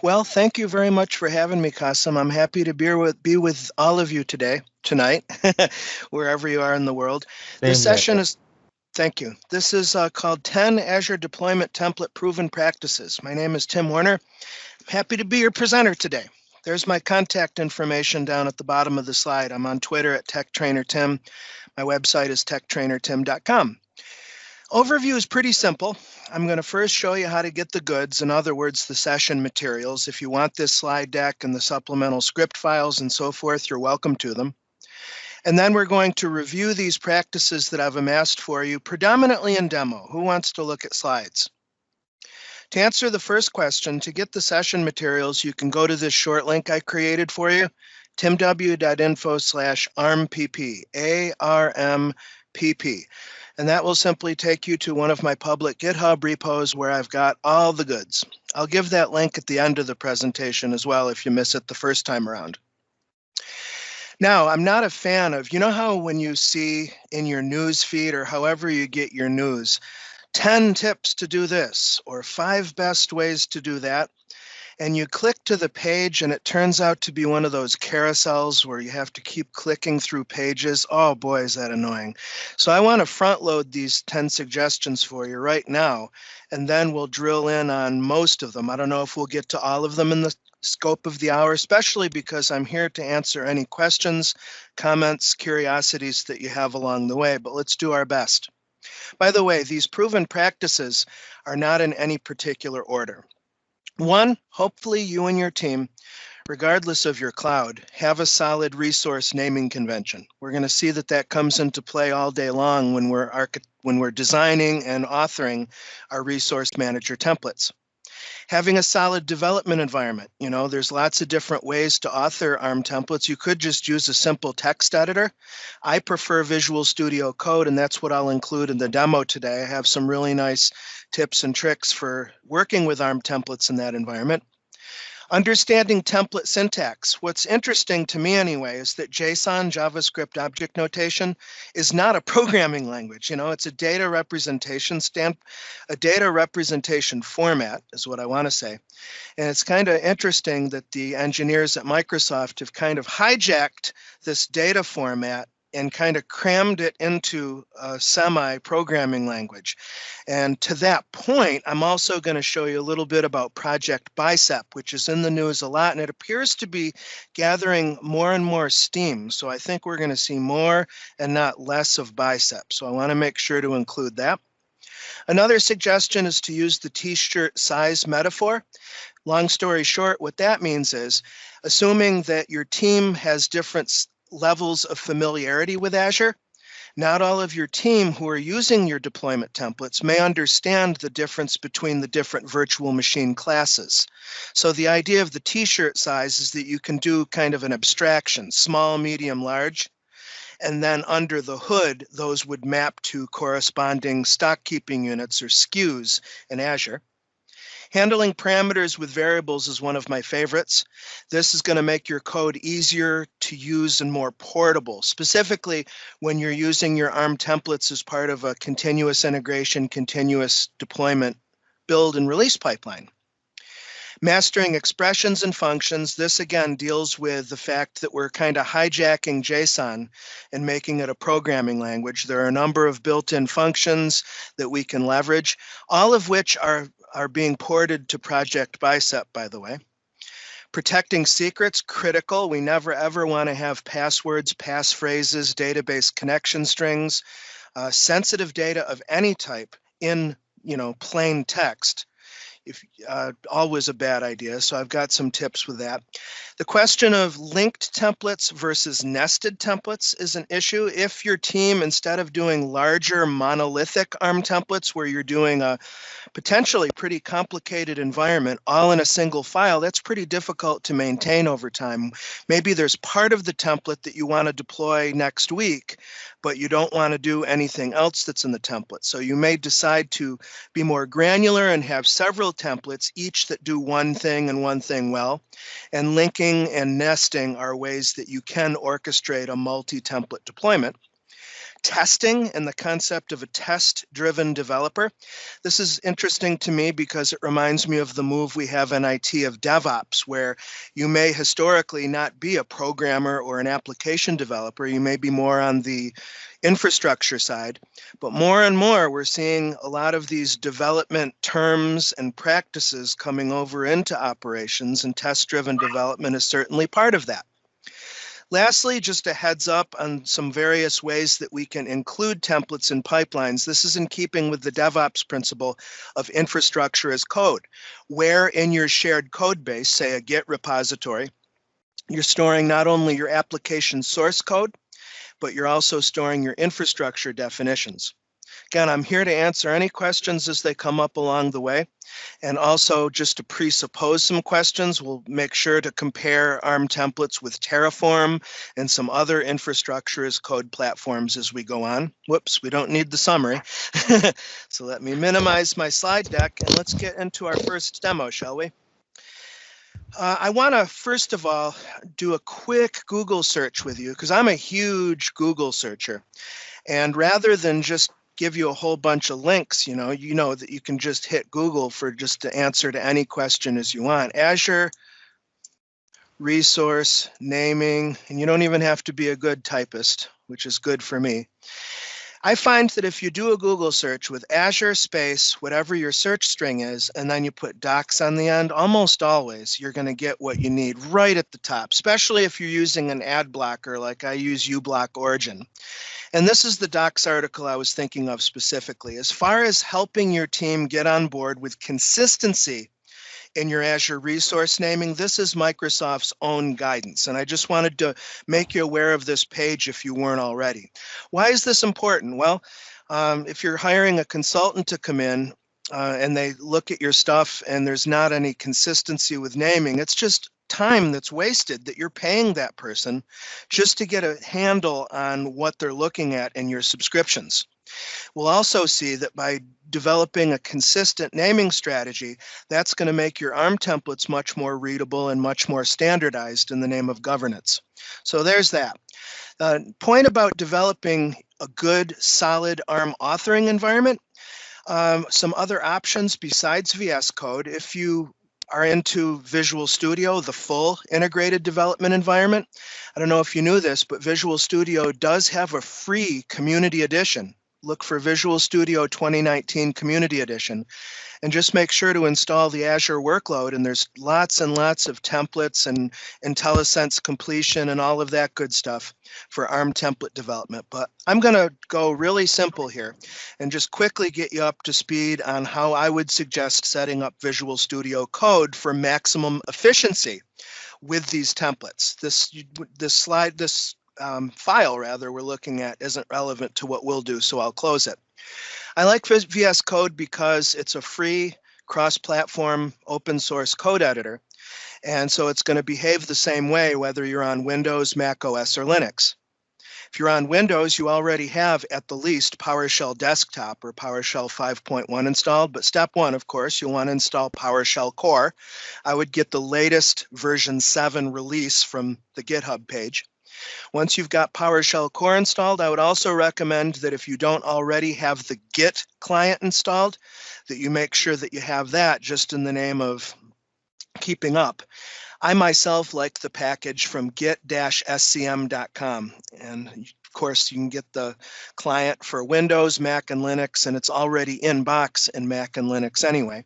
Well, thank you very much for having me, Kasam. I'm happy to be with all of you tonight, wherever you are in the world. This Same here. session is, thank you. This is called 10 Azure Deployment Template Proven Practices. My name is Tim Warner. I'm happy to be your presenter today. There's my contact information down at the bottom of the slide. I'm on Twitter at TechTrainerTim. My website is techtrainertim.com. Overview is pretty simple. I'm going to first show you how to get the goods, in other words, the session materials. If you want this slide deck and the supplemental script files and so forth, you're welcome to them. And then we're going to review these practices that I've amassed for you, predominantly in demo. Who wants to look at slides? To answer the first question, to get the session materials, you can go to this short link I created for you, timw.info/armpp, ARMPP. And that will simply take you to one of my public GitHub repos where I've got all the goods. I'll give that link at the end of the presentation as well if you miss it the first time around. Now, I'm not a fan of, you know how when you see in your news feed or however you get your news, 10 tips to do this or 5 best ways to do that, and you click to the page and it turns out to be one of those carousels where you have to keep clicking through pages. Oh boy, is that annoying. So I want to front load these 10 suggestions for you right now, and then we'll drill in on most of them. I don't know if we'll get to all of them in the scope of the hour, especially because I'm here to answer any questions, comments, curiosities that you have along the way, but let's do our best. By the way, these proven practices are not in any particular order. One, hopefully you and your team, regardless of your cloud, have a solid resource naming convention. We're going to see that that comes into play all day long when we're designing and authoring our resource manager templates. Having a solid development environment. You know, there's lots of different ways to author ARM templates. You could just use a simple text editor. I prefer Visual Studio Code, and that's what I'll include in the demo today. I have some really nice tips and tricks for working with ARM templates in that environment. Understanding template syntax. What's interesting to me anyway is that JSON, JavaScript object notation, is not a programming language. You know, it's a data representation format is what I want to say. And it's kind of interesting that the engineers at Microsoft have kind of hijacked this data format and kind of crammed it into a semi-programming language. And to that point, I'm also going to show you a little bit about Project Bicep, which is in the news a lot, and it appears to be gathering more and more steam. So I think we're going to see more and not less of Bicep. So I want to make sure to include that. Another suggestion is to use the t-shirt size metaphor. Long story short, what that means is, assuming that your team has different levels of familiarity with Azure, not all of your team who are using your deployment templates may understand the difference between the different virtual machine classes. So the idea of the t-shirt size is that you can do kind of an abstraction, small, medium, large, and then under the hood, those would map to corresponding stock keeping units or SKUs in Azure. Handling parameters with variables is one of my favorites. This is going to make your code easier to use and more portable, specifically when you're using your ARM templates as part of a continuous integration, continuous deployment, build and release pipeline. Mastering expressions and functions, this again deals with the fact that we're kind of hijacking JSON and making it a programming language. There are a number of built-in functions that we can leverage, all of which are being ported to Project Bicep, by the way. Protecting secrets, critical. We never ever want to have passwords, passphrases, database connection strings, sensitive data of any type in, plain text. Always a bad idea, so I've got some tips with that. The question of linked templates versus nested templates is an issue. If your team, instead of doing larger monolithic ARM templates where you're doing a potentially pretty complicated environment all in a single file, that's pretty difficult to maintain over time. Maybe there's part of the template that you want to deploy next week, but you don't want to do anything else that's in the template. So you may decide to be more granular and have several templates, each that do one thing and one thing well. And linking and nesting are ways that you can orchestrate a multi-template deployment. testing and the concept of a test-driven developer. This is interesting to me because it reminds me of the move we have in IT of DevOps, where you may historically not be a programmer or an application developer. You may be more on the infrastructure side, but more and more we're seeing a lot of these development terms and practices coming over into operations, and test-driven development is certainly part of that. Lastly, just a heads up on some various ways that we can include templates in pipelines. This is in keeping with the DevOps principle of infrastructure as code, where in your shared code base, say a Git repository, you're storing not only your application source code, but you're also storing your infrastructure definitions. Again, I'm here to answer any questions as they come up along the way. And also, just to presuppose some questions, we'll make sure to compare ARM templates with Terraform and some other infrastructure as code platforms as we go on. Whoops, we don't need the summary. So let me minimize my slide deck and let's get into our first demo, shall we? I want to, first of all, do a quick Google search with you because I'm a huge Google searcher. And rather than just give you a whole bunch of links, you know that you can just hit Google for just the answer to any question as you want. Azure resource naming, and you don't even have to be a good typist, which is good for me. I find that if you do a Google search with Azure space, whatever your search string is, and then you put docs on the end, almost always you're going to get what you need right at the top, especially if you're using an ad blocker like I use uBlock Origin. And this is the docs article I was thinking of specifically. As far as helping your team get on board with consistency in your Azure resource naming, this is Microsoft's own guidance. And I just wanted to make you aware of this page if you weren't already. Why is this important? Well, if you're hiring a consultant to come in and they look at your stuff and there's not any consistency with naming, it's just time that's wasted that you're paying that person just to get a handle on what they're looking at in your subscriptions. We'll also see that by developing a consistent naming strategy, that's going to make your ARM templates much more readable and much more standardized in the name of governance. So there's that. Point about developing a good, solid ARM authoring environment. Some other options besides VS Code, if you are into Visual Studio, the full integrated development environment. I don't know if you knew this, but Visual Studio does have a free community edition. Look for Visual Studio 2019 Community Edition and just make sure to install the Azure workload. And there's lots and lots of templates and IntelliSense completion and all of that good stuff for ARM template development. But I'm going to go really simple here and just quickly get you up to speed on how I would suggest setting up Visual Studio Code for maximum efficiency with these templates. This file we're looking at isn't relevant to what we'll do, so I'll close it. I like VS Code because it's a free cross-platform open source code editor. And so it's going to behave the same way whether you're on Windows, Mac OS, or Linux. If you're on Windows, you already have at the least PowerShell Desktop or PowerShell 5.1 installed. But step one, of course, you'll want to install PowerShell Core. I would get the latest version 7 release from the GitHub page. Once you've got PowerShell Core installed, I would also recommend that if you don't already have the Git client installed, that you make sure that you have that just in the name of keeping up. I myself like the package from git-scm.com. And of course, you can get the client for Windows, Mac, and Linux, and it's already in box in Mac and Linux anyway.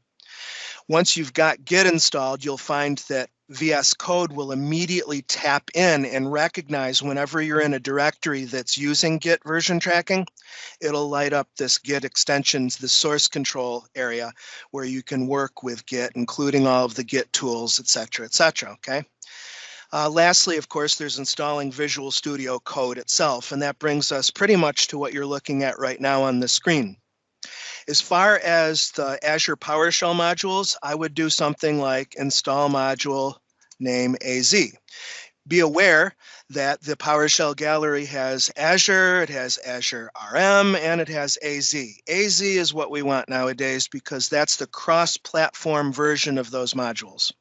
Once you've got Git installed, you'll find that VS Code will immediately tap in and recognize whenever you're in a directory that's using Git version tracking, it'll light up this Git extensions, the source control area where you can work with Git, including all of the Git tools, et cetera, okay? Lastly, of course, there's installing Visual Studio Code itself, and that brings us pretty much to what you're looking at right now on the screen. As far as the Azure PowerShell modules, I would do something like install module name AZ. Be aware that the PowerShell gallery has Azure, it has Azure RM, and it has AZ. AZ is what we want nowadays because that's the cross-platform version of those modules.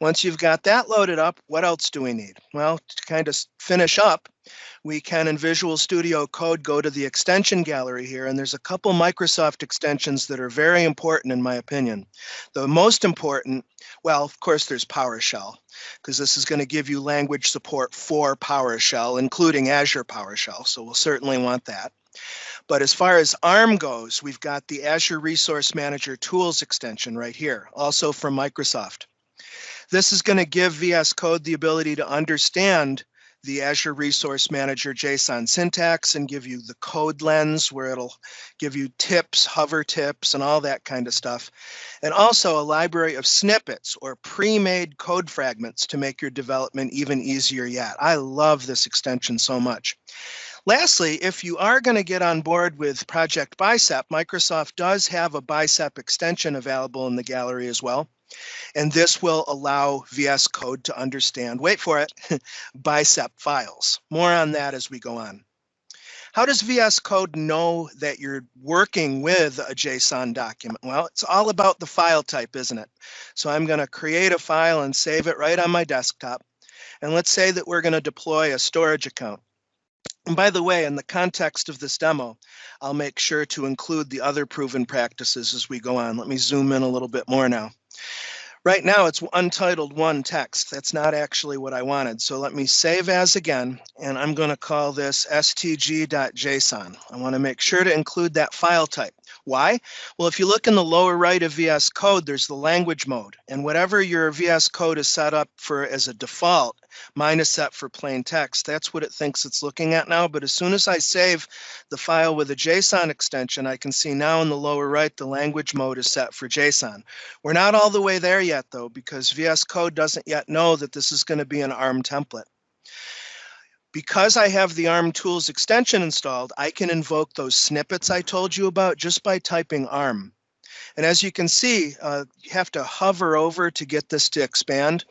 Once you've got that loaded up, what else do we need? Well, to kind of finish up, we can in Visual Studio Code go to the extension gallery here, and there's a couple Microsoft extensions that are very important in my opinion. The most important, well, of course, there's PowerShell, because this is going to give you language support for PowerShell, including Azure PowerShell, so we'll certainly want that. But as far as ARM goes, we've got the Azure Resource Manager Tools extension right here, also from Microsoft. This is going to give VS Code the ability to understand the Azure Resource Manager JSON syntax and give you the code lens where it'll give you tips, hover tips, and all that kind of stuff. And also a library of snippets or pre-made code fragments to make your development even easier yet. I love this extension so much. Lastly, if you are going to get on board with Project Bicep, Microsoft does have a Bicep extension available in the gallery as well. And this will allow VS Code to understand, wait for it, Bicep files. More on that as we go on. How does VS Code know that you're working with a JSON document? Well, it's all about the file type, isn't it? So I'm going to create a file and save it right on my desktop. And let's say that we're going to deploy a storage account. And by the way, in the context of this demo, I'll make sure to include the other proven practices as we go on. Let me zoom in a little bit more now. Right now, it's untitled 1 text. That's not actually what I wanted. So let me save as again, and I'm going to call this stg.json. I want to make sure to include that file type. Why? Well, if you look in the lower right of VS Code, there's the language mode. And whatever your VS Code is set up for as a default, mine is set for plain text. That's what it thinks it's looking at now. But as soon as I save the file with a JSON extension, I can see now in the lower right, the language mode is set for JSON. We're not all the way there yet, though, because VS Code doesn't yet know that this is going to be an ARM template. Because I have the ARM tools extension installed, I can invoke those snippets I told you about just by typing ARM. And as you can see, you have to hover over to get this to expand.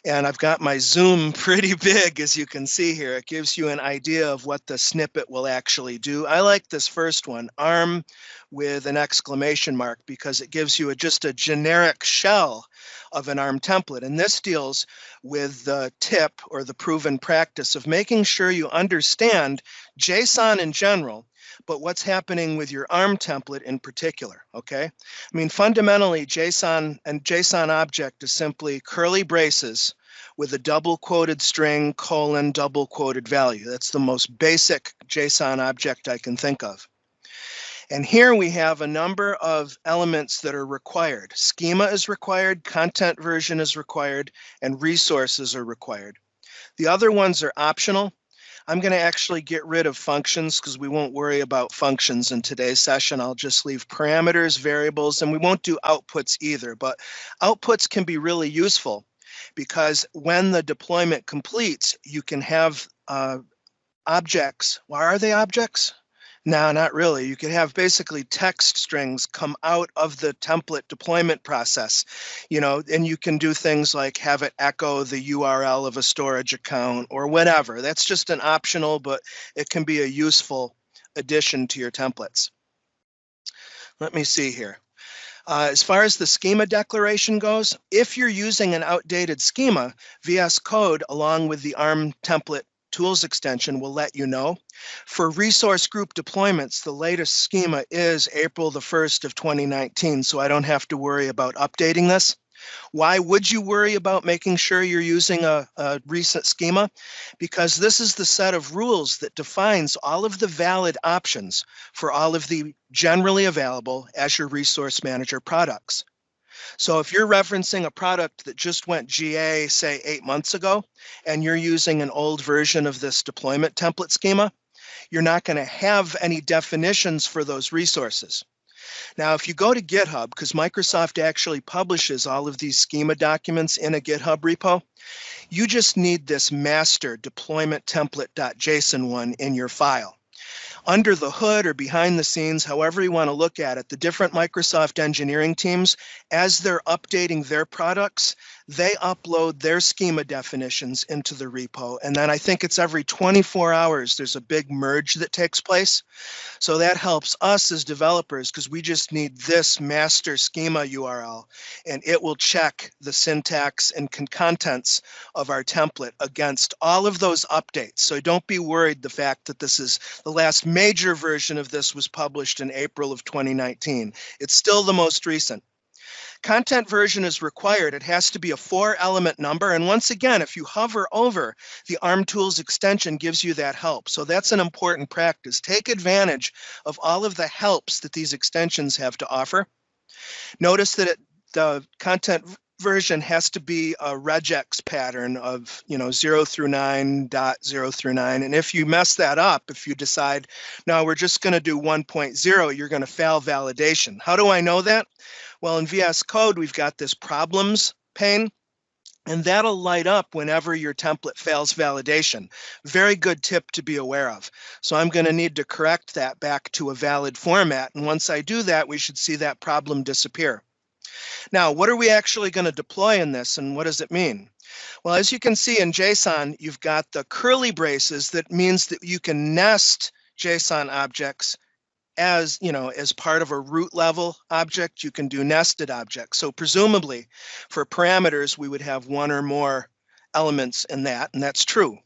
And I've got my zoom pretty big, as you can see here. It gives you an idea of what the snippet will actually do. I like this first one, ARM with an exclamation mark, because it gives you just a generic shell of an ARM template. And this deals with the tip or the proven practice of making sure you understand JSON in general, but what's happening with your ARM template in particular, okay? I mean, fundamentally, JSON and JSON object is simply curly braces with a double quoted string, colon, double quoted value. That's the most basic JSON object I can think of. And here we have a number of elements that are required. Schema is required, content version is required, and resources are required. The other ones are optional. I'm going to actually get rid of functions because we won't worry about functions in today's session. I'll just leave parameters, variables, and we won't do outputs either. But outputs can be really useful because when the deployment completes, you can have objects. Why are they objects? No, not really. You could have basically text strings come out of the template deployment process, you know, and you can do things like have it echo the URL of a storage account or whatever. That's just an optional, but it can be a useful addition to your templates. Let me see here. As far as the schema declaration goes, if you're using an outdated schema, VS Code, along with the ARM template tools extension, will let you know. For resource group deployments, the latest schema is April the 1st of 2019, so I don't have to worry about updating this. Why would you worry about making sure you're using a recent schema? Because this is the set of rules that defines all of the valid options for all of the generally available Azure Resource Manager products. So if you're referencing a product that just went GA, say 8 months ago, and you're using an old version of this deployment template schema, you're not going to have any definitions for those resources. Now, if you go to GitHub, because Microsoft actually publishes all of these schema documents in a GitHub repo, you just need this master deployment template.json one in your file. Under the hood or behind the scenes, however you want to look at it, the different Microsoft engineering teams, as they're updating their products, they upload their schema definitions into the repo. And then I think it's every 24 hours, there's a big merge that takes place. So that helps us as developers because we just need this master schema URL, and it will check the syntax and contents of our template against all of those updates. So don't be worried the fact that this is the last major version of this was published in April of 2019. It's still the most recent. Content version is required. It has to be a 4-element number. And once again, if you hover over, the ARM Tools extension gives you that help. So that's an important practice. Take advantage of all of the helps that these extensions have to offer. Notice that the content version has to be a regex pattern of 0 through 9, dot 0 through 9. And if you mess that up, if you decide, no, we're just going to do 1.0, you're going to fail validation. How do I know that? Well, in VS Code, we've got this problems pane, and that'll light up whenever your template fails validation. Very good tip to be aware of. So I'm going to need to correct that back to a valid format. And once I do that, we should see that problem disappear. Now, what are we actually going to deploy in this, and what does it mean? Well, as you can see in JSON, you've got the curly braces. That means that you can nest JSON objects as part of a root level object. You can do nested objects. So presumably for parameters, we would have one or more elements in that, and that's true.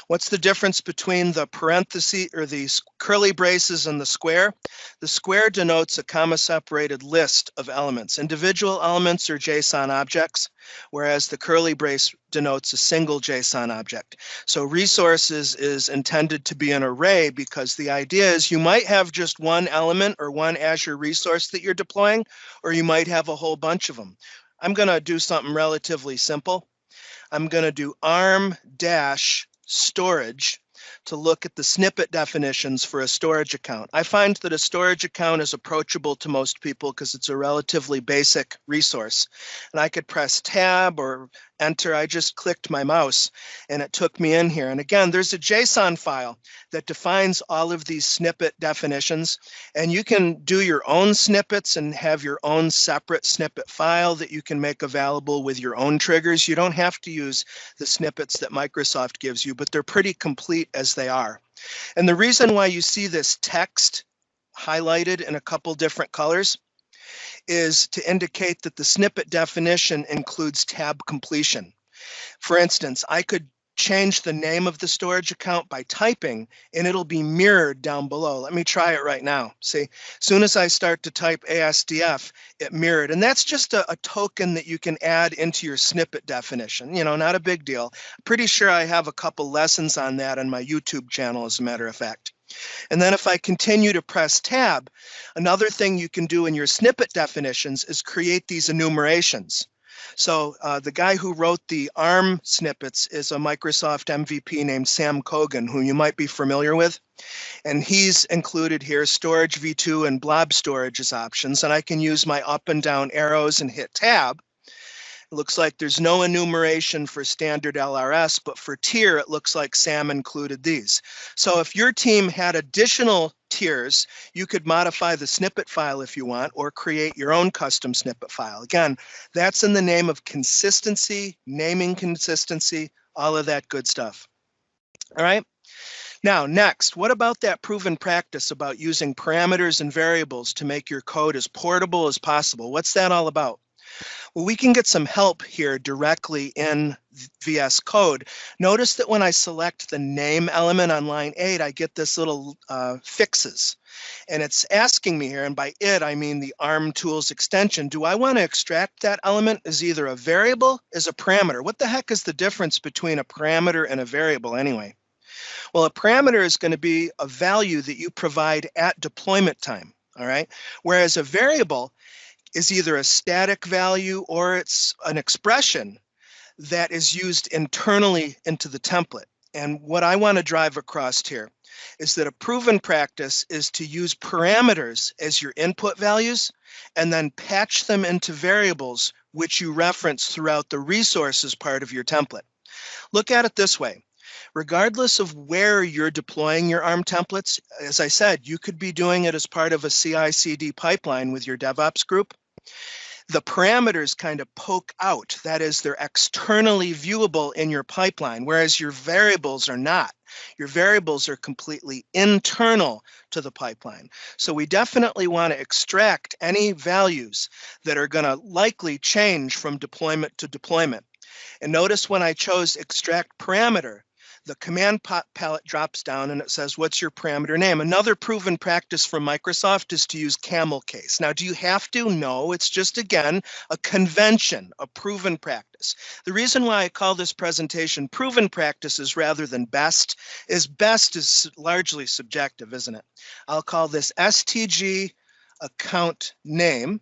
What's the difference between the parenthesis or the curly braces and the square? The square denotes a comma-separated list of elements. Individual elements are JSON objects, whereas the curly brace denotes a single JSON object. So resources is intended to be an array because the idea is you might have just one element or one Azure resource that you're deploying, or you might have a whole bunch of them. I'm going to do something relatively simple. I'm going to do arm-storage to look at the snippet definitions for a storage account. I find that a storage account is approachable to most people because it's a relatively basic resource. And I could press tab or enter. I just clicked my mouse and it took me in here. And again, there's a JSON file that defines all of these snippet definitions. And you can do your own snippets and have your own separate snippet file that you can make available with your own triggers. You don't have to use the snippets that Microsoft gives you, but they're pretty complete as they are. And the reason why you see this text highlighted in a couple different colors is to indicate that the snippet definition includes tab completion. For instance, I could change the name of the storage account by typing, and it'll be mirrored down below. Let me try it right now. See, as soon as I start to type ASDF, it mirrored. And that's just a token that you can add into your snippet definition. Not a big deal. Pretty sure I have a couple lessons on that on my YouTube channel, as a matter of fact. And then if I continue to press tab, another thing you can do in your snippet definitions is create these enumerations. So the guy who wrote the ARM snippets is a Microsoft MVP named Sam Kogan, who you might be familiar with. And he's included here storage v2 and blob storage as options. And I can use my up and down arrows and hit tab. It looks like there's no enumeration for standard LRS, but for tier, it looks like Sam included these. So if your team had additional tiers, you could modify the snippet file if you want, or create your own custom snippet file. Again, that's in the name of consistency, naming consistency, all of that good stuff. All right. Now, next, what about that proven practice about using parameters and variables to make your code as portable as possible? What's that all about? Well, we can get some help here directly in VS Code. Notice that when I select the name element on line 8, I get this little fixes. And it's asking me here, and by it, I mean the ARM Tools extension, do I want to extract that element as either a variable, as a parameter? What the heck is the difference between a parameter and a variable anyway? Well, a parameter is going to be a value that you provide at deployment time, all right? Whereas a variable is either a static value or it's an expression that is used internally into the template. And what I want to drive across here is that a proven practice is to use parameters as your input values and then patch them into variables which you reference throughout the resources part of your template. Look at it this way. Regardless of where you're deploying your ARM templates, as I said, you could be doing it as part of a CI/CD pipeline with your DevOps group. The parameters kind of poke out. That is, they're externally viewable in your pipeline, whereas your variables are not. Your variables are completely internal to the pipeline. So we definitely want to extract any values that are going to likely change from deployment to deployment. And notice when I chose extract parameter, the command palette drops down and it says, what's your parameter name? Another proven practice from Microsoft is to use camel case. Now, do you have to? No, it's just, again, a convention, a proven practice. The reason why I call this presentation proven practices rather than best is largely subjective, isn't it? I'll call this STG account name.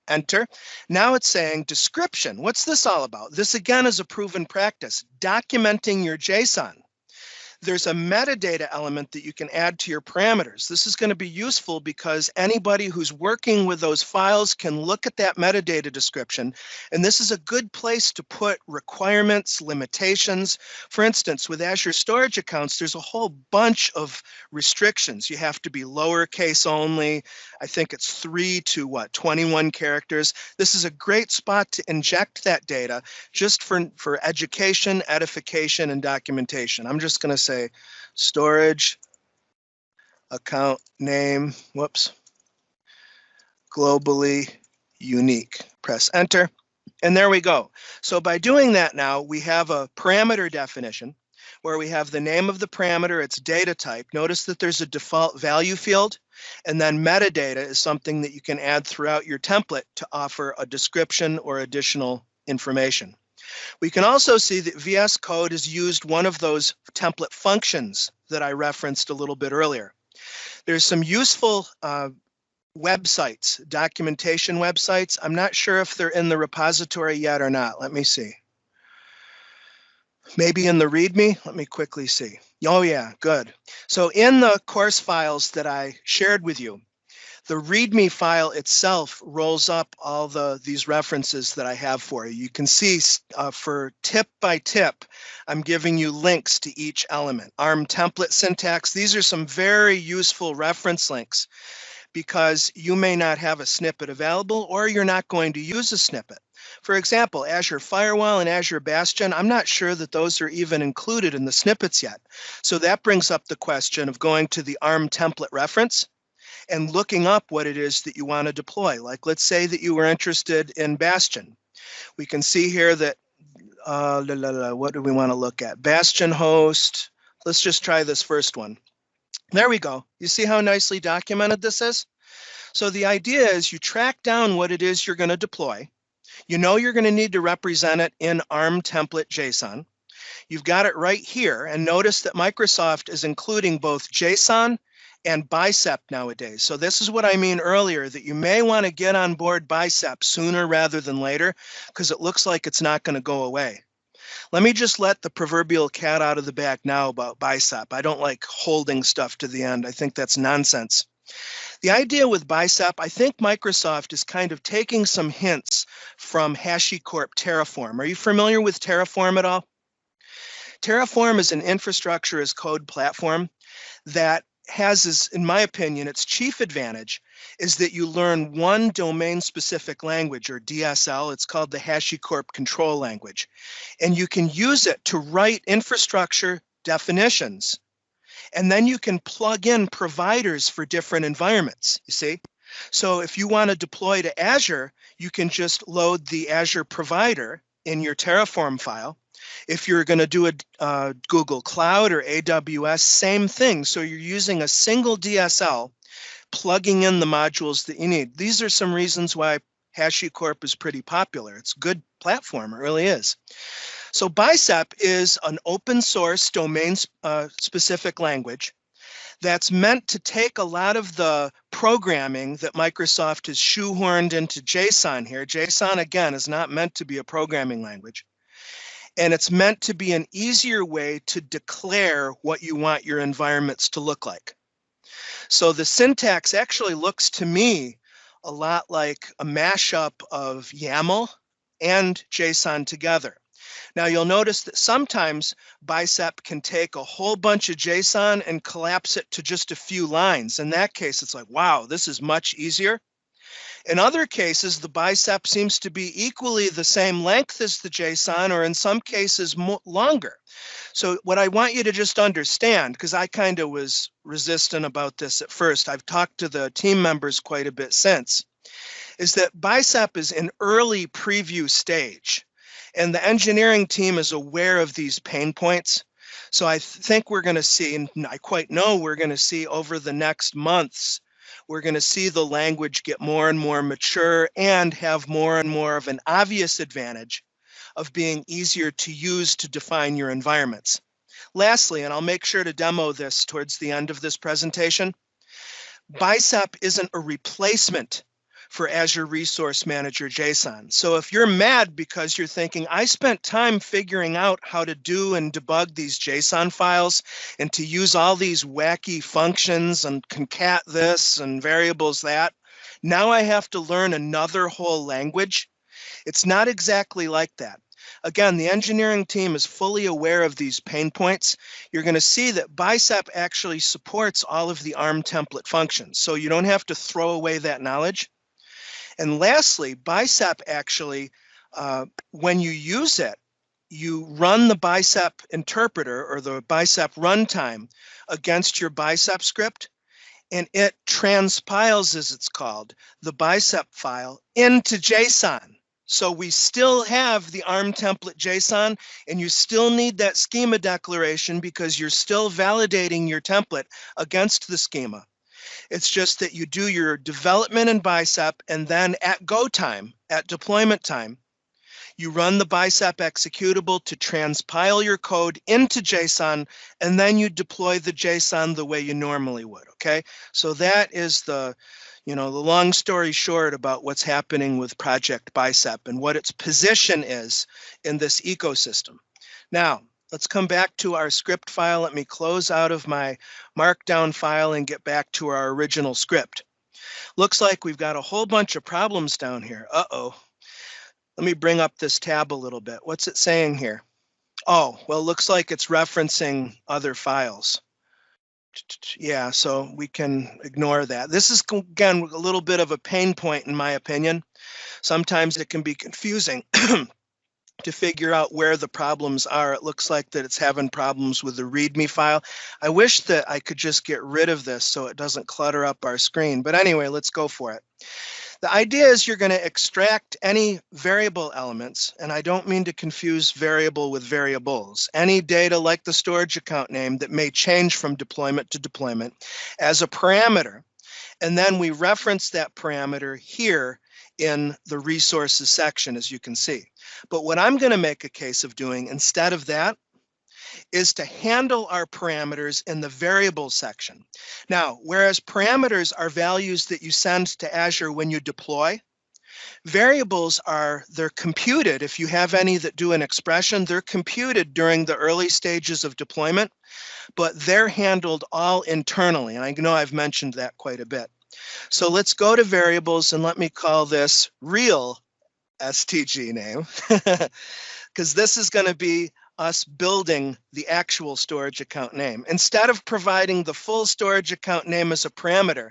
Enter. Now it's saying description. What's this all about? This again is a proven practice, documenting your JSON. There's a metadata element that you can add to your parameters. This is going to be useful because anybody who's working with those files can look at that metadata description, and this is a good place to put requirements, limitations. For instance, with Azure storage accounts, there's a whole bunch of restrictions. You have to be lowercase only. I think it's 3 to 21 characters. This is a great spot to inject that data just for education, edification, and documentation. I'm just going to say storage account name, globally unique. Press enter, and there we go. So by doing that now, we have a parameter definition where we have the name of the parameter, its data type. Notice that there's a default value field, and then metadata is something that you can add throughout your template to offer a description or additional information. We can also see that VS Code has used one of those template functions that I referenced a little bit earlier. There's some useful websites, documentation websites. I'm not sure if they're in the repository yet or not. Let me see. Maybe in the README? Let me quickly see. Oh yeah, good. So in the course files that I shared with you, the README file itself rolls up all these references that I have for you. You can see for tip by tip, I'm giving you links to each element. ARM template syntax, these are some very useful reference links because you may not have a snippet available or you're not going to use a snippet. For example, Azure Firewall and Azure Bastion, I'm not sure that those are even included in the snippets yet. So that brings up the question of going to the ARM template reference and looking up what it is that you want to deploy. Like, let's say that you were interested in Bastion. We can see here that, what do we want to look at? Bastion host. Let's just try this first one. There we go. You see how nicely documented this is? So the idea is you track down what it is you're going to deploy. You know you're going to need to represent it in ARM template JSON. You've got it right here, and notice that Microsoft is including both JSON and Bicep nowadays. So this is what I mean earlier, that you may want to get on board Bicep sooner rather than later, because it looks like it's not going to go away. Let me just let the proverbial cat out of the bag now about Bicep. I don't like holding stuff to the end. I think that's nonsense. The idea with Bicep, I think Microsoft is kind of taking some hints from HashiCorp Terraform. Are you familiar with Terraform at all? Terraform is an infrastructure as code platform that has, in my opinion, its chief advantage is that you learn one domain-specific language, or DSL. It's called the HashiCorp Control Language. And you can use it to write infrastructure definitions. And then you can plug in providers for different environments, you see? So if you want to deploy to Azure, you can just load the Azure provider in your Terraform file. If you're going to do a Google Cloud or AWS, same thing. So you're using a single DSL, plugging in the modules that you need. These are some reasons why HashiCorp is pretty popular. It's a good platform, it really is. So Bicep is an open source domain specific language that's meant to take a lot of the programming that Microsoft has shoehorned into JSON here. JSON, again, is not meant to be a programming language. And it's meant to be an easier way to declare what you want your environments to look like. So the syntax actually looks to me a lot like a mashup of YAML and JSON together. Now you'll notice that sometimes Bicep can take a whole bunch of JSON and collapse it to just a few lines. In that case, it's like, wow, this is much easier. In other cases, the bicep seems to be equally the same length as the JSON, or in some cases longer. So what I want you to just understand, because I kind of was resistant about this at first, I've talked to the team members quite a bit since, is that bicep is in early preview stage, and the engineering team is aware of these pain points. So I think we're going to see, and I quite know we're going to see over the next months, we're going to see the language get more and more mature and have more and more of an obvious advantage of being easier to use to define your environments. Lastly, and I'll make sure to demo this towards the end of this presentation, Bicep isn't a replacement for Azure Resource Manager JSON. So if you're mad because you're thinking, I spent time figuring out how to do and debug these JSON files and to use all these wacky functions and concat this and variables that, now I have to learn another whole language. It's not exactly like that. Again, the engineering team is fully aware of these pain points. You're going to see that Bicep actually supports all of the ARM template functions, so you don't have to throw away that knowledge. And lastly, Bicep actually, when you use it, you run the Bicep interpreter or the Bicep runtime against your Bicep script, and it transpiles, as it's called, the Bicep file into JSON. So we still have the ARM template JSON, and you still need that schema declaration because you're still validating your template against the schema. It's just that you do your development in Bicep, and then at go time, at deployment time, you run the Bicep executable to transpile your code into JSON, and then you deploy the JSON the way you normally would, okay? So that is the long story short about what's happening with Project Bicep and what its position is in this ecosystem. Now, let's come back to our script file. Let me close out of my markdown file and get back to our original script. Looks like we've got a whole bunch of problems down here. Uh-oh. Let me bring up this tab a little bit. What's it saying here? Oh, well, looks like it's referencing other files. Yeah, so we can ignore that. This is, again, a little bit of a pain point in my opinion. Sometimes it can be confusing to figure out where the problems are. It looks like that it's having problems with the README file. I wish that I could just get rid of this so it doesn't clutter up our screen. But anyway, let's go for it. The idea is you're going to extract any variable elements, and I don't mean to confuse variable with variables. Any data like the storage account name that may change from deployment to deployment as a parameter, and then we reference that parameter here in the resources section, as you can see. But what I'm going to make a case of doing instead of that is to handle our parameters in the variable section. Now, whereas parameters are values that you send to Azure when you deploy, variables they're computed. If you have any that do an expression, they're computed during the early stages of deployment, but they're handled all internally. And I know I've mentioned that quite a bit. So let's go to variables and let me call this real STG name, because this is going to be us building the actual storage account name. Instead of providing the full storage account name as a parameter,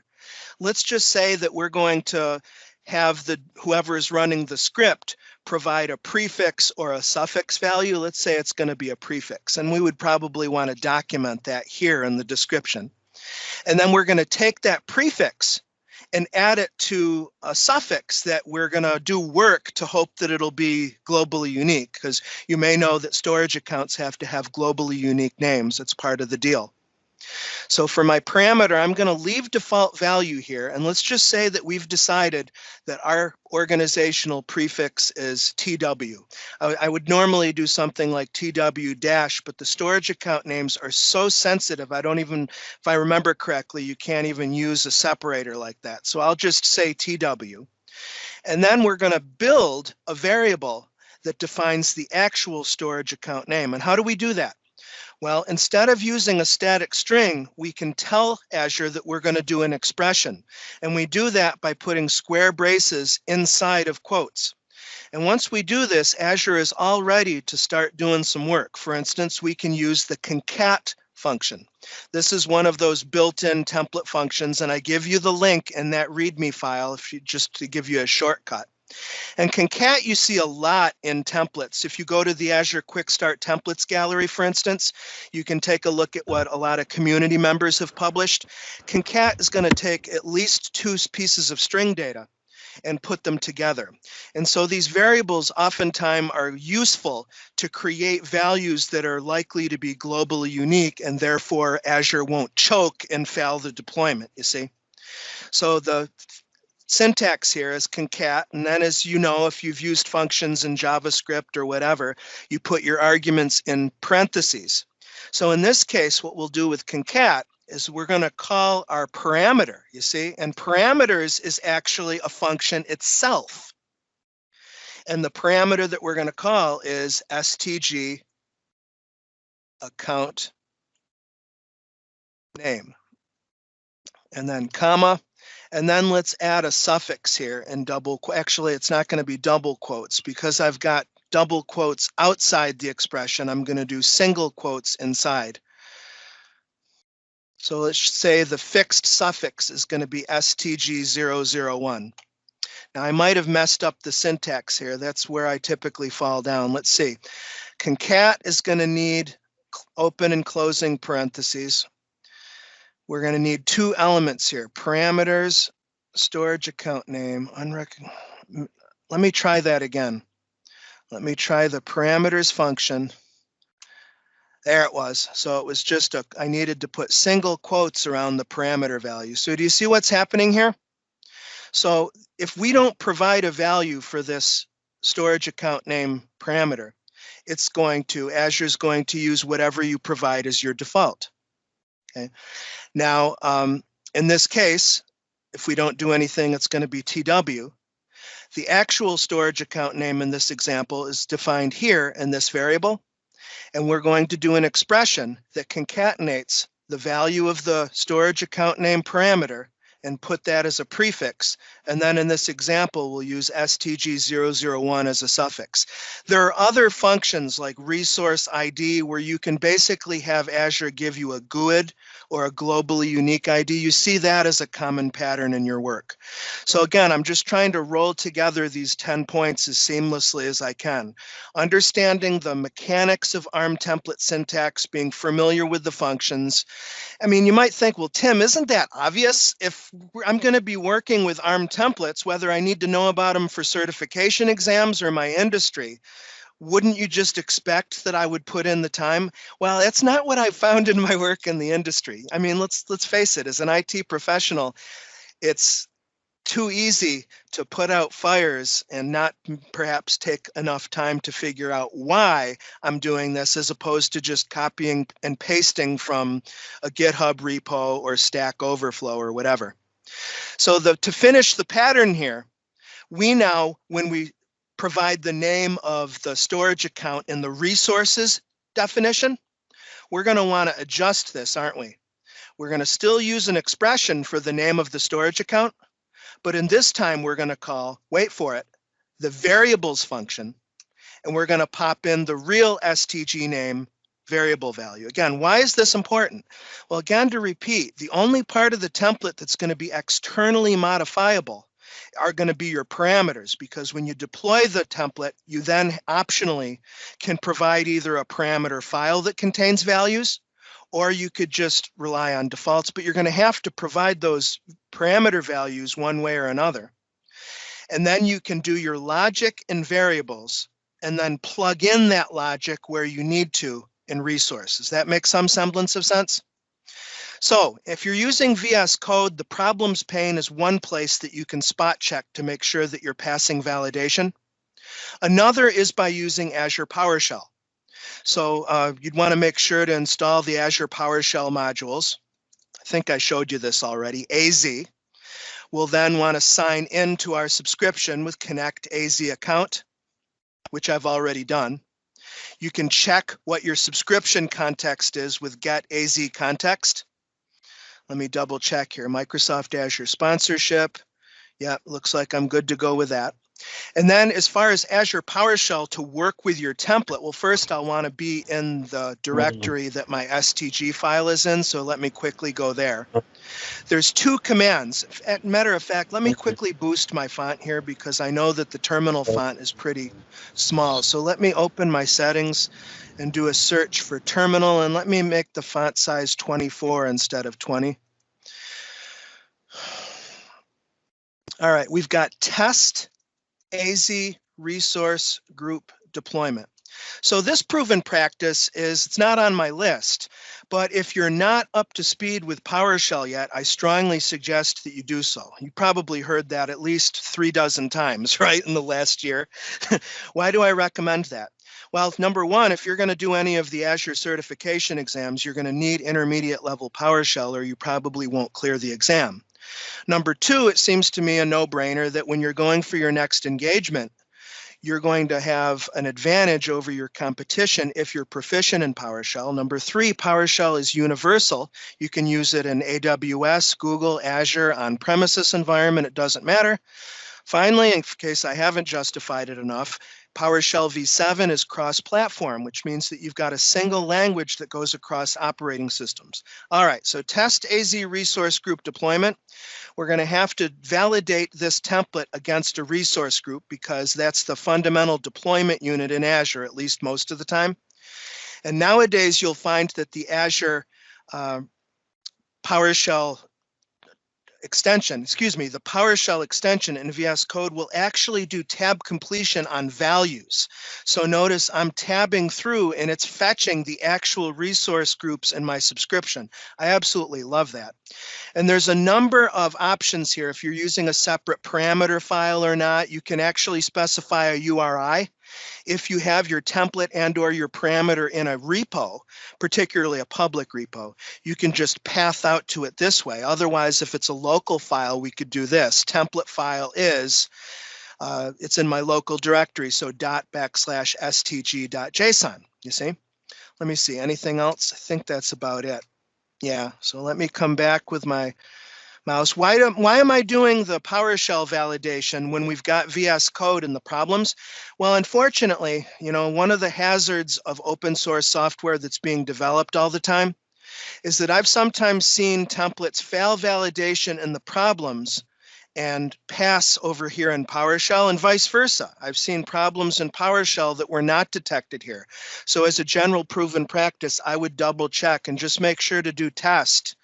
let's just say that we're going to have whoever is running the script provide a prefix or a suffix value. Let's say it's going to be a prefix, and we would probably want to document that here in the description. And then we're going to take that prefix and add it to a suffix that we're going to do work to hope that it'll be globally unique, because you may know that storage accounts have to have globally unique names. It's part of the deal. So for my parameter, I'm going to leave default value here, and let's just say that we've decided that our organizational prefix is TW. I would normally do something like TW dash, but the storage account names are so sensitive, if I remember correctly, you can't even use a separator like that. So I'll just say TW. And then we're going to build a variable that defines the actual storage account name. And how do we do that? Well, instead of using a static string, we can tell Azure that we're going to do an expression. And we do that by putting square braces inside of quotes. And once we do this, Azure is all ready to start doing some work. For instance, we can use the concat function. This is one of those built-in template functions, and I give you the link in that README file if you just to give you a shortcut. And concat you see a lot in templates. If you go to the Azure Quick Start Templates gallery, for instance, you can take a look at what a lot of community members have published. Concat is going to take at least 2 pieces of string data and put them together. And so these variables oftentimes are useful to create values that are likely to be globally unique, and therefore Azure won't choke and fail the deployment, you see. So the syntax here is concat, and then, as you know, if you've used functions in JavaScript or whatever, you put your arguments in parentheses. So in this case, what we'll do with concat is we're going to call our parameter, you see, and parameters is actually a function itself. And the parameter that we're going to call is stg account name, and then comma, and then let's add a suffix here and actually it's not going to be double quotes because I've got double quotes outside the expression. I'm going to do single quotes inside. So let's say the fixed suffix is going to be stg001. Now I might have messed up the syntax here. That's where I typically fall down. Let's see. Concat is going to need open and closing parentheses. We're going to need 2 elements here. Parameters, storage account name, let me try that again. Let me try the parameters function. There it was. So it was just I needed to put single quotes around the parameter value. So do you see what's happening here? So if we don't provide a value for this storage account name parameter, Azure's going to use whatever you provide as your default. Okay. Now, in this case, if we don't do anything, it's going to be TW. The actual storage account name in this example is defined here in this variable. And we're going to do an expression that concatenates the value of the storage account name parameter and put that as a prefix. And then in this example, we'll use stg001 as a suffix. There are other functions like resource ID where you can basically have Azure give you a GUID or a globally unique ID. You see that as a common pattern in your work. So again, I'm just trying to roll together these 10 points as seamlessly as I can. Understanding the mechanics of ARM template syntax, being familiar with the functions. I mean, you might think, well, Tim, isn't that obvious? If I'm going to be working with ARM templates, whether I need to know about them for certification exams or my industry, wouldn't you just expect that I would put in the time? Well, that's not what I've found in my work in the industry. I mean, let's face it, as an IT professional, it's too easy to put out fires and not perhaps take enough time to figure out why I'm doing this, as opposed to just copying and pasting from a GitHub repo or Stack Overflow or whatever. So to finish the pattern here, we now, when we provide the name of the storage account in the resources definition, we're going to want to adjust this, aren't we? We're going to still use an expression for the name of the storage account, but in this time we're going to call, wait for it, the variables function, and we're going to pop in the real STG name variable value. Again, why is this important? Well, again, to repeat, the only part of the template that's going to be externally modifiable are going to be your parameters, because when you deploy the template, you then optionally can provide either a parameter file that contains values, or you could just rely on defaults, but you're going to have to provide those parameter values one way or another. And then you can do your logic and variables and then plug in that logic where you need to in resources. That makes some semblance of sense? So if you're using VS Code, the problems pane is one place that you can spot check to make sure that you're passing validation. Another is by using Azure PowerShell. So you'd want to make sure to install the Azure PowerShell modules. I think I showed you this already. AZ. We'll then want to sign in to our subscription with Connect AZ account, which I've already done. You can check what your subscription context is with Get AZ Context. Let me double check here. Microsoft Azure sponsorship. Yeah, looks like I'm good to go with that. And then as far as Azure PowerShell to work with your template, well, first I'll want to be in the directory that my STG file is in. So let me quickly go there. There's two commands. Matter of fact, let me quickly boost my font here because I know that the terminal font is pretty small. So let me open my settings and do a search for terminal, and let me make the font size 24 instead of 20. All right, we've got test AZ resource group deployment. So this proven practice it's not on my list, but if you're not up to speed with PowerShell yet, I strongly suggest that you do so. You probably heard that at least 36 times, right, in the last year. Why do I recommend that? Well, number one, if you're going to do any of the Azure certification exams, you're going to need intermediate level PowerShell or you probably won't clear the exam. Number two, it seems to me a no-brainer that when you're going for your next engagement, you're going to have an advantage over your competition if you're proficient in PowerShell. Number three, PowerShell is universal. You can use it in AWS, Google, Azure, on-premises environment, it doesn't matter. Finally, in case I haven't justified it enough, PowerShell v7 is cross-platform, which means that you've got a single language that goes across operating systems. All right, so test AZ resource group deployment. We're going to have to validate this template against a resource group because that's the fundamental deployment unit in Azure, at least most of the time. And nowadays, you'll find that the Azure PowerShell extension, the PowerShell extension in VS Code will actually do tab completion on values. So notice I'm tabbing through and it's fetching the actual resource groups in my subscription. I absolutely love that. And there's a number of options here. If you're using a separate parameter file or not, you can actually specify a URI. If you have your template and or your parameter in a repo, particularly a public repo, you can just path out to it this way. Otherwise, if it's a local file, we could do this. Template file is, it's in my local directory, so ./stg.json, you see? Let me see, anything else? I think that's about it. Yeah, so let me come back with my mouse. Why am I doing the PowerShell validation when we've got VS Code and the problems? Well, unfortunately, one of the hazards of open source software that's being developed all the time is that I've sometimes seen templates fail validation in the problems and pass over here in PowerShell and vice versa. I've seen problems in PowerShell that were not detected here. So as a general proven practice, I would double check and just make sure to do test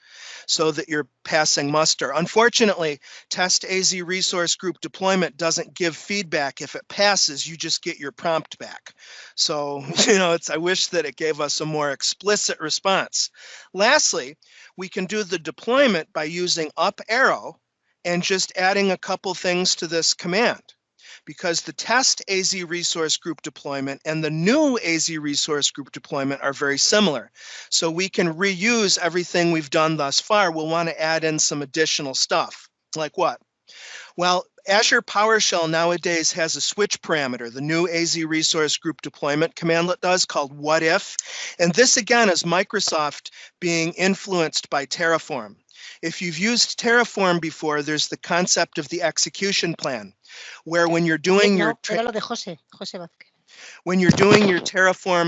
so that you're passing muster. Unfortunately, test AZ resource group deployment doesn't give feedback. If it passes, you just get your prompt back. So, I wish that it gave us a more explicit response. Lastly, we can do the deployment by using up arrow and just adding a couple things to this command. Because the test AZ resource group deployment and the new AZ resource group deployment are very similar. So we can reuse everything we've done thus far. We'll want to add in some additional stuff. Like what? Well, Azure PowerShell nowadays has a switch parameter, the new AZ resource group deployment commandlet does, called what if. And this again is Microsoft being influenced by Terraform. If you've used Terraform before, there's the concept of the execution plan, where when you're doing your Terraform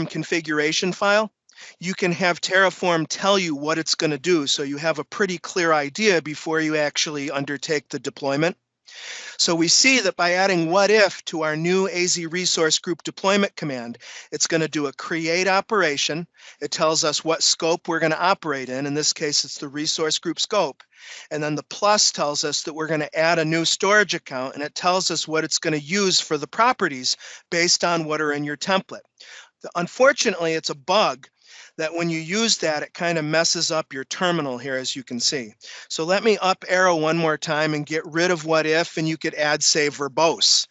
configuration file, you can have Terraform tell you what it's going to do, so you have a pretty clear idea before you actually undertake the deployment. So we see that by adding what if to our new AZ resource group deployment command, it's going to do a create operation. It tells us what scope we're going to operate in. In this case, it's the resource group scope. And then the plus tells us that we're going to add a new storage account, and it tells us what it's going to use for the properties based on what are in your template. Unfortunately, it's a bug that when you use that, it kind of messes up your terminal here, as you can see. So let me up arrow one more time and get rid of what if, and you could add, say, verbose.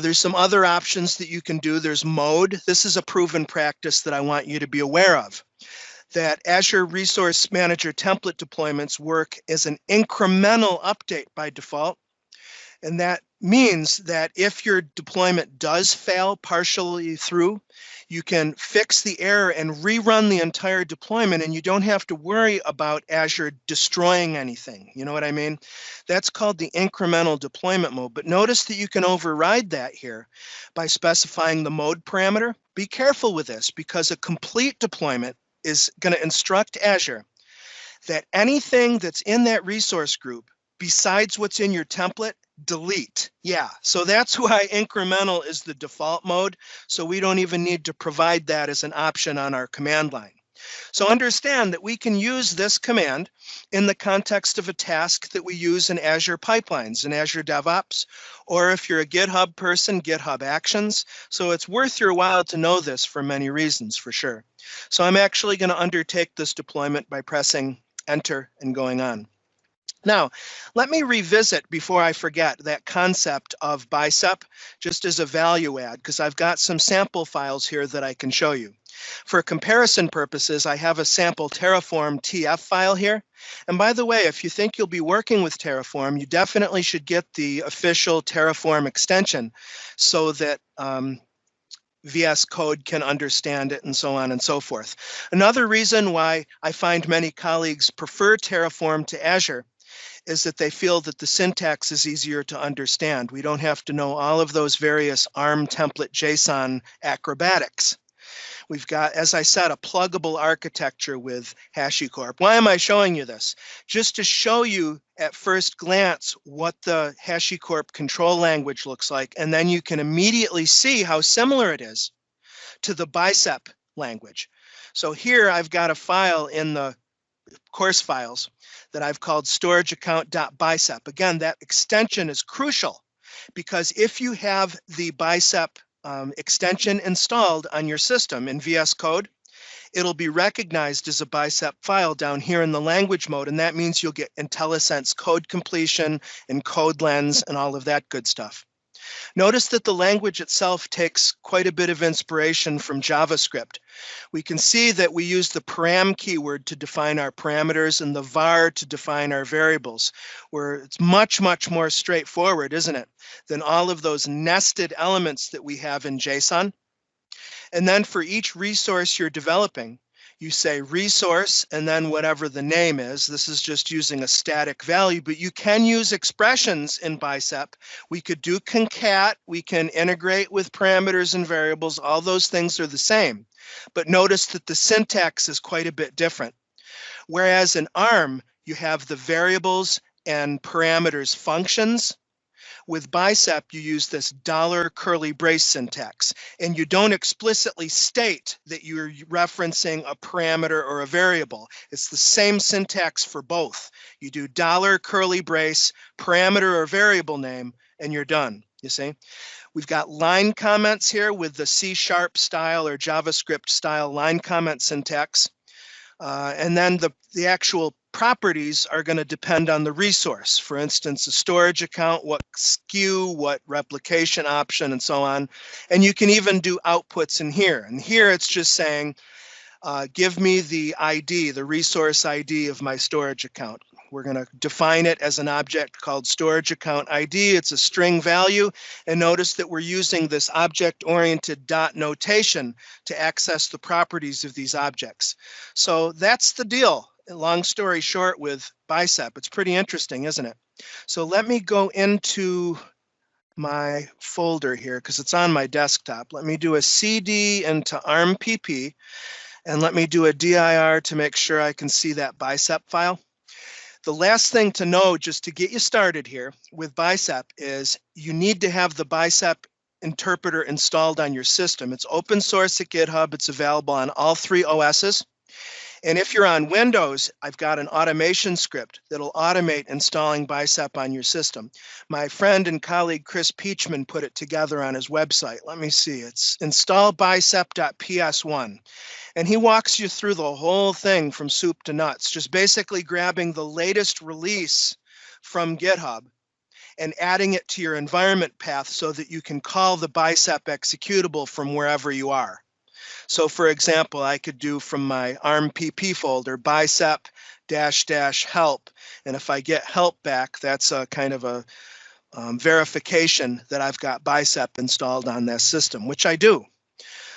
There's some other options that you can do. There's mode. This is a proven practice that I want you to be aware of. That Azure Resource Manager template deployments work as an incremental update by default. And that means that if your deployment does fail partially through, you can fix the error and rerun the entire deployment, and you don't have to worry about Azure destroying anything. You know what I mean? That's called the incremental deployment mode. But notice that you can override that here by specifying the mode parameter. Be careful with this, because a complete deployment is going to instruct Azure that anything that's in that resource group besides what's in your template, delete. Yeah, so that's why incremental is the default mode. So we don't even need to provide that as an option on our command line. So understand that we can use this command in the context of a task that we use in Azure Pipelines, in Azure DevOps, or if you're a GitHub person, GitHub Actions. So it's worth your while to know this for many reasons, for sure. So I'm actually going to undertake this deployment by pressing Enter and going on. Now, let me revisit, before I forget, that concept of Bicep just as a value add, because I've got some sample files here that I can show you. For comparison purposes, I have a sample Terraform TF file here. And by the way, if you think you'll be working with Terraform, you definitely should get the official Terraform extension so that VS Code can understand it, and so on and so forth. Another reason why I find many colleagues prefer Terraform to Azure is that they feel that the syntax is easier to understand. We don't have to know all of those various ARM template JSON acrobatics. We've got, as I said, a pluggable architecture with HashiCorp. Why am I showing you this? Just to show you at first glance what the HashiCorp control language looks like, and then you can immediately see how similar it is to the Bicep language. So here I've got a file in the course files that I've called storageaccount.bicep. Again, that extension is crucial, because if you have the Bicep extension installed on your system in VS Code, it'll be recognized as a Bicep file down here in the language mode, and that means you'll get IntelliSense code completion and code lens and all of that good stuff. Notice that the language itself takes quite a bit of inspiration from JavaScript. We can see that we use the param keyword to define our parameters and the var to define our variables, where it's much, much more straightforward, isn't it, than all of those nested elements that we have in JSON. And then for each resource you're developing, you say resource and then whatever the name is. This is just using a static value, but you can use expressions in Bicep. We could do concat, we can integrate with parameters and variables. All those things are the same. But notice that the syntax is quite a bit different. Whereas in ARM, you have the variables and parameters functions. With Bicep, you use this $curly brace syntax, and you don't explicitly state that you're referencing a parameter or a variable. It's the same syntax for both. You do $curly brace, parameter or variable name, and you're done, you see? We've got line comments here with the C# style or JavaScript style line comment syntax. And then the actual properties are going to depend on the resource. For instance, a storage account, what SKU, what replication option, and so on. And you can even do outputs in here. And here it's just saying, give me the ID, the resource ID of my storage account. We're going to define it as an object called storage account ID. It's a string value. And notice that we're using this object-oriented dot notation to access the properties of these objects. So that's the deal. Long story short with Bicep. It's pretty interesting, isn't it? So let me go into my folder here because it's on my desktop. Let me do a CD into ARMPP, and let me do a dir to make sure I can see that Bicep file. The last thing to know, just to get you started here with Bicep, is you need to have the Bicep interpreter installed on your system. It's open source at GitHub. It's available on all 3 OSs. And if you're on Windows, I've got an automation script that'll automate installing Bicep on your system. My friend and colleague Chris Peachman put it together on his website. Let me see, it's installbicep.ps1. And he walks you through the whole thing from soup to nuts, just basically grabbing the latest release from GitHub and adding it to your environment path so that you can call the Bicep executable from wherever you are. So for example, I could do from my ARMPP folder, bicep --help. And if I get help back, that's a kind of a verification that I've got Bicep installed on this system, which I do.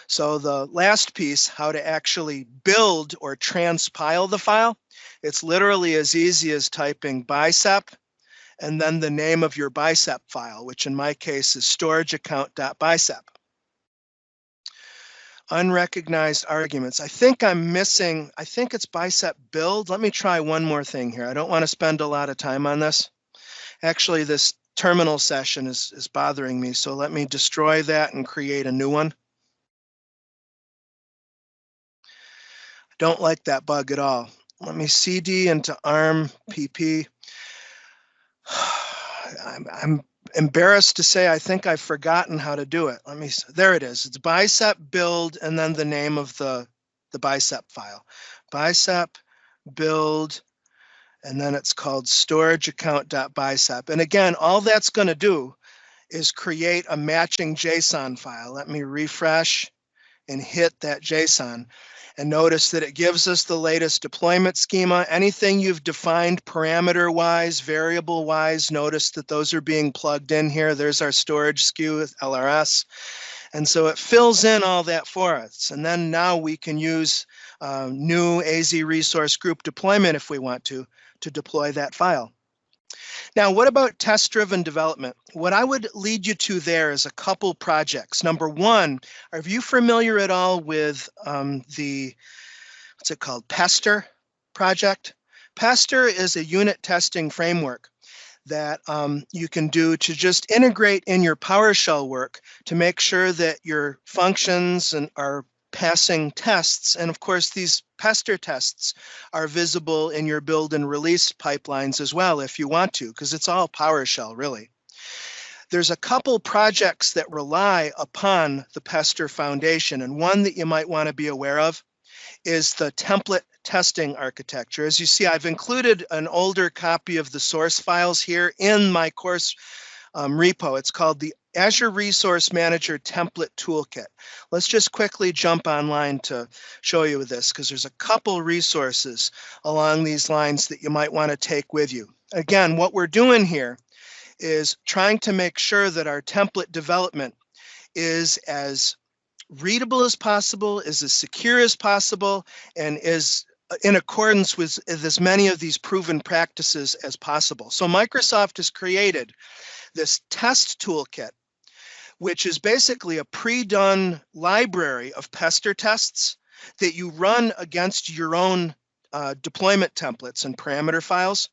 So the last piece, how to actually build or transpile the file, it's literally as easy as typing Bicep and then the name of your Bicep file, which in my case is storageaccount.bicep. Unrecognized arguments. I think I'm missing, I think it's Bicep build. Let me try one more thing here. I don't want to spend a lot of time on this. Actually, this terminal session is bothering me, so let me destroy that and create a new one. I don't like that bug at all. Let me cd into arm pp. I'm embarrassed to say I think I've forgotten how to do it. There it is. It's Bicep build and then the name of the Bicep file. Bicep build, and then it's called storageaccount.bicep. And again, all that's going to do is create a matching JSON file. Let me refresh and hit that JSON. And notice that it gives us the latest deployment schema. Anything you've defined parameter-wise, variable-wise, notice that those are being plugged in here. There's our storage SKU with LRS. And so it fills in all that for us. And then now we can use new AZ resource group deployment if we want to deploy that file. Now, what about test-driven development? What I would lead you to there is a couple projects. Number one, are you familiar at all with what's it called, Pester project? Pester is a unit testing framework that you can do to just integrate in your PowerShell work to make sure that your functions are passing tests. And of course, these Pester tests are visible in your build and release pipelines as well if you want to, because it's all PowerShell really. There's a couple projects that rely upon the Pester foundation, and one that you might want to be aware of is the template testing architecture. As you see, I've included an older copy of the source files here in my course repo. It's called the Azure Resource Manager Template Toolkit. Let's just quickly jump online to show you this, because there's a couple resources along these lines that you might want to take with you. Again, what we're doing here is trying to make sure that our template development is as readable as possible, is as secure as possible, and is in accordance with as many of these proven practices as possible. So Microsoft has created this test toolkit, which is basically a pre-done library of Pester tests that you run against your own deployment templates and parameter files,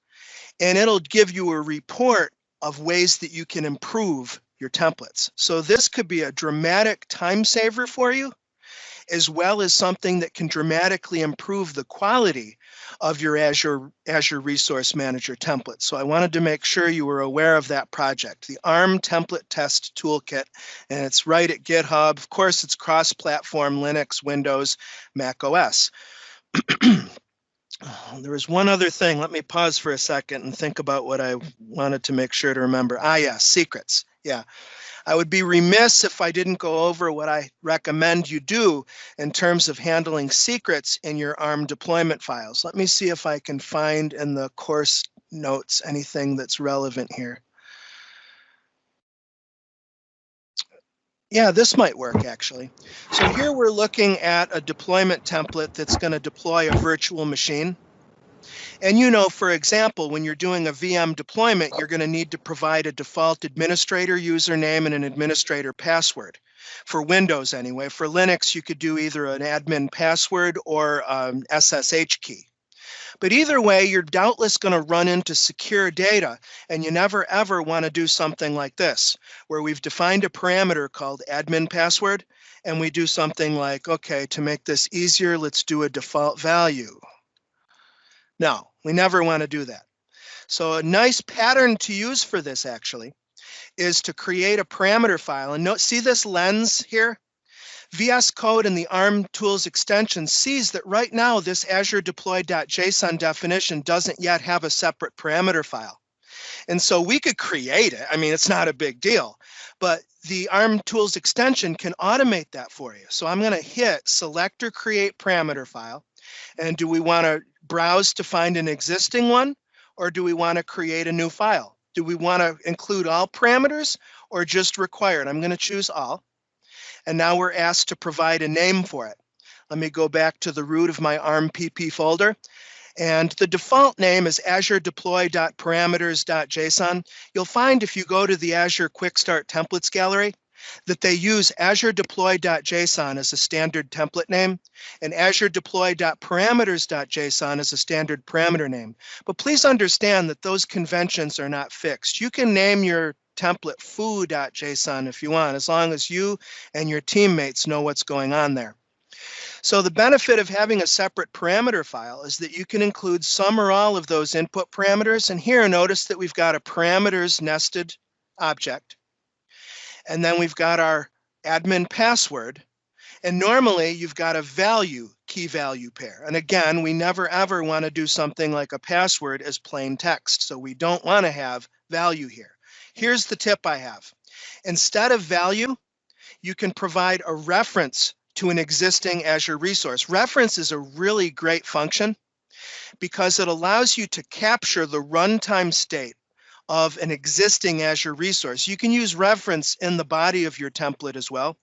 and it'll give you a report of ways that you can improve your templates. So this could be a dramatic time saver for you, as well as something that can dramatically improve the quality of your Azure Resource Manager template. So I wanted to make sure you were aware of that project, the ARM Template Test Toolkit, and it's right at GitHub. Of course, it's cross-platform, Linux, Windows, Mac OS. There was one other thing. Let me pause for a second and think about what I wanted to make sure to remember. Yes, secrets. Yeah. I would be remiss if I didn't go over what I recommend you do in terms of handling secrets in your ARM deployment files. Let me see if I can find in the course notes anything that's relevant here. Yeah, this might work actually. So here we're looking at a deployment template that's going to deploy a virtual machine. And you know, for example, when you're doing a VM deployment, you're going to need to provide a default administrator username and an administrator password. For Windows anyway. For Linux, you could do either an admin password or SSH key. But either way, you're doubtless going to run into secure data, and you never ever want to do something like this, where we've defined a parameter called admin password, and we do something like, okay, to make this easier, let's do a default value. No, we never want to do that. So a nice pattern to use for this actually is to create a parameter file. And note, see this lens here? VS Code and the ARM tools extension sees that right now this Azure deploy.json definition doesn't yet have a separate parameter file. And so we could create it. I mean, it's not a big deal, but the ARM tools extension can automate that for you. So I'm going to hit select or create parameter file. And do we want to browse to find an existing one, or do we want to create a new file? Do we want to include all parameters or just required? I'm going to choose all. And now we're asked to provide a name for it. Let me go back to the root of my ARM PP folder. And the default name is Azure deploy.parameters.json. You'll find if you go to the Azure Quick Start Templates Gallery that they use Azure deploy.json as a standard template name and Azure deploy.parameters.json as a standard parameter name. But please understand that those conventions are not fixed. You can name your template foo.json if you want, as long as you and your teammates know what's going on there. So the benefit of having a separate parameter file is that you can include some or all of those input parameters. And here, notice that we've got a parameters nested object. And then we've got our admin password. And normally you've got a value key value pair. And again, we never ever want to do something like a password as plain text. So we don't want to have value here. Here's the tip I have. Instead of value, you can provide a reference to an existing Azure resource. Reference is a really great function because it allows you to capture the runtime state of an existing Azure resource. You can use reference in the body of your template as well.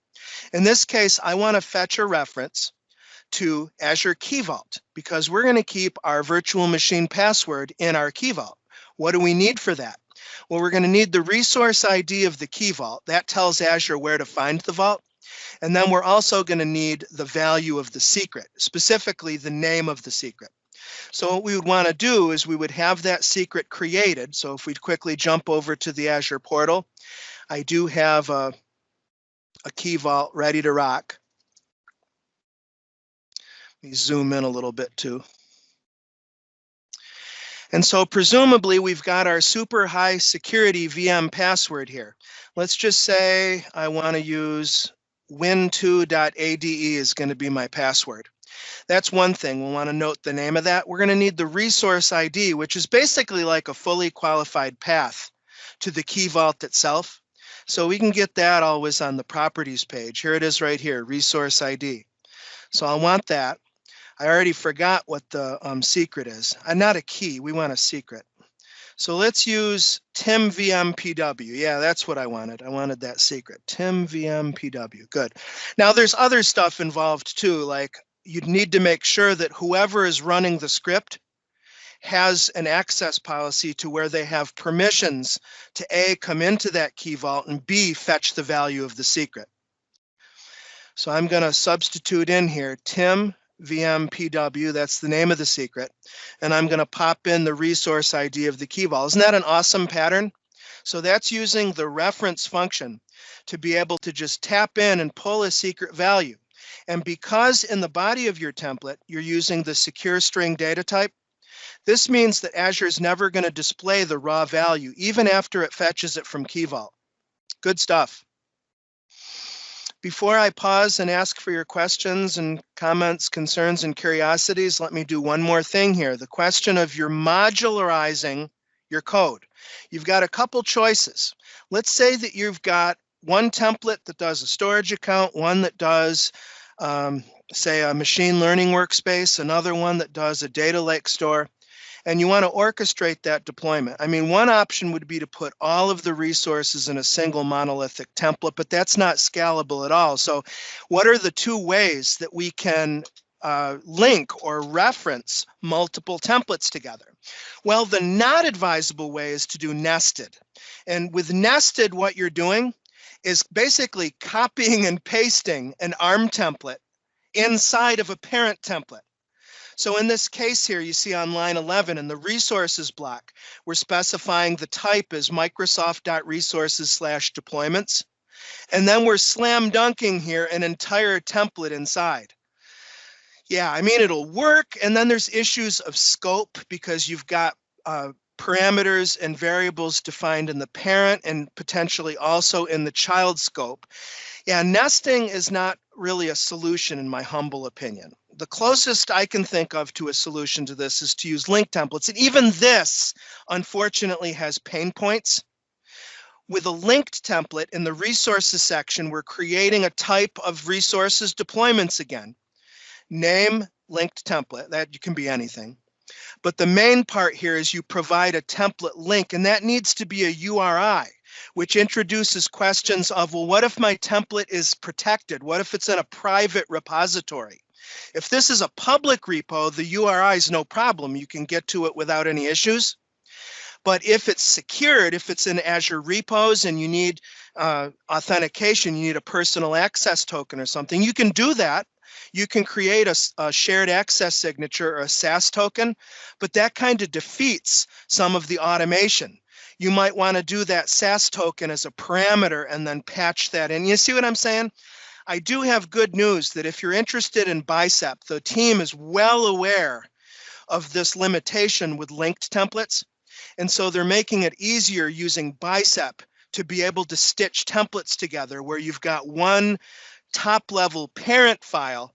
In this case, I want to fetch a reference to Azure Key Vault because we're going to keep our virtual machine password in our Key Vault. What do we need for that? Well, we're going to need the resource ID of the Key Vault. That tells Azure where to find the vault. And then we're also going to need the value of the secret, specifically the name of the secret. So what we would want to do is we would have that secret created. So if we quickly jump over to the Azure portal, I do have a Key Vault ready to rock. Let me zoom in a little bit too. And so presumably we've got our super high security VM password here. Let's just say I want to use win2.ade is going to be my password. That's one thing. We'll want to note the name of that. We're going to need the resource ID, which is basically like a fully qualified path to the Key Vault itself. So we can get that always on the properties page. Here it is right here, resource ID. So I want that. I already forgot what the secret is. Not a key, we want a secret. So let's use timvmpw. Yeah, that's what I wanted. I wanted that secret, timvmpw. Good. Now there's other stuff involved too, like you'd need to make sure that whoever is running the script has an access policy to where they have permissions to A, come into that Key Vault, and B, fetch the value of the secret. So I'm going to substitute in here timvmpw, that's the name of the secret, and I'm going to pop in the resource ID of the Key Vault. Isn't that an awesome pattern? So that's using the reference function to be able to just tap in and pull a secret value. And because in the body of your template, you're using the secure string data type, this means that Azure is never going to display the raw value, even after it fetches it from Key Vault. Good stuff. Before I pause and ask for your questions and comments, concerns, and curiosities, let me do one more thing here. The question of your modularizing your code. You've got a couple choices. Let's say that you've got one template that does a storage account, one that does say a machine learning workspace, another one that does a data lake store, and you want to orchestrate that deployment. I mean, one option would be to put all of the resources in a single monolithic template, but that's not scalable at all. So what are the two ways that we can link or reference multiple templates together? Well, the not advisable way is to do nested. And with nested, what you're doing is basically copying and pasting an ARM template inside of a parent template. So in this case here, you see on line 11 in the resources block, we're specifying the type as Microsoft.resources/deployments. And then we're slam dunking here an entire template inside. Yeah, I mean, it'll work. And then there's issues of scope because you've got parameters and variables defined in the parent and potentially also in the child scope. Yeah, nesting is not really a solution in my humble opinion. The closest I can think of to a solution to this is to use link templates. And even this, unfortunately, has pain points. With a linked template in the resources section, we're creating a type of resources deployments again. Name linked template, that can be anything. But the main part here is you provide a template link, and that needs to be a URI, which introduces questions of, well, what if my template is protected? What if it's in a private repository? If this is a public repo, the URI is no problem. You can get to it without any issues. But if it's secured, if it's in Azure repos and you need authentication, you need a personal access token or something, you can do that. You can create a shared access signature or a SAS token, but that kind of defeats some of the automation. You might want to do that SAS token as a parameter and then patch that in. You see what I'm saying? I do have good news that if you're interested in Bicep, the team is well aware of this limitation with linked templates. And so they're making it easier using Bicep to be able to stitch templates together where you've got one top level parent file,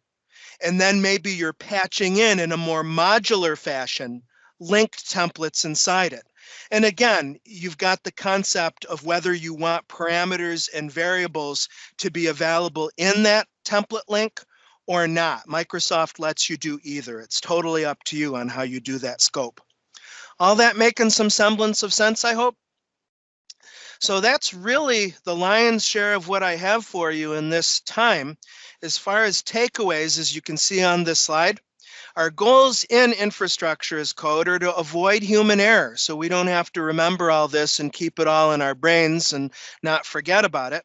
and then maybe you're patching in a more modular fashion, linked templates inside it. And again, you've got the concept of whether you want parameters and variables to be available in that template link or not. Microsoft lets you do either. It's totally up to you on how you do that scope. All that making some semblance of sense, I hope? So that's really the lion's share of what I have for you in this time. As far as takeaways, as you can see on this slide, our goals in infrastructure as code are to avoid human error, so we don't have to remember all this and keep it all in our brains and not forget about it.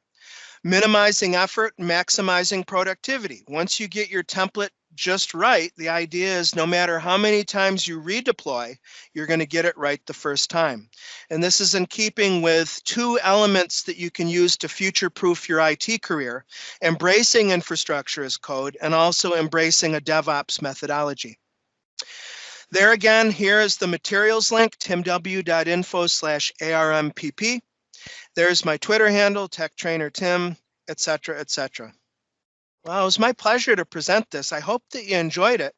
Minimizing effort, maximizing productivity. Once you get your template just right, the idea is no matter how many times you redeploy, you're going to get it right the first time. And this is in keeping with two elements that you can use to future-proof your IT career: embracing infrastructure as code and also embracing a DevOps methodology. There again, here is the materials link, timw.info/ARMPP. There's my Twitter handle, TechTrainerTim, etc., etc. Well, it was my pleasure to present this. I hope that you enjoyed it.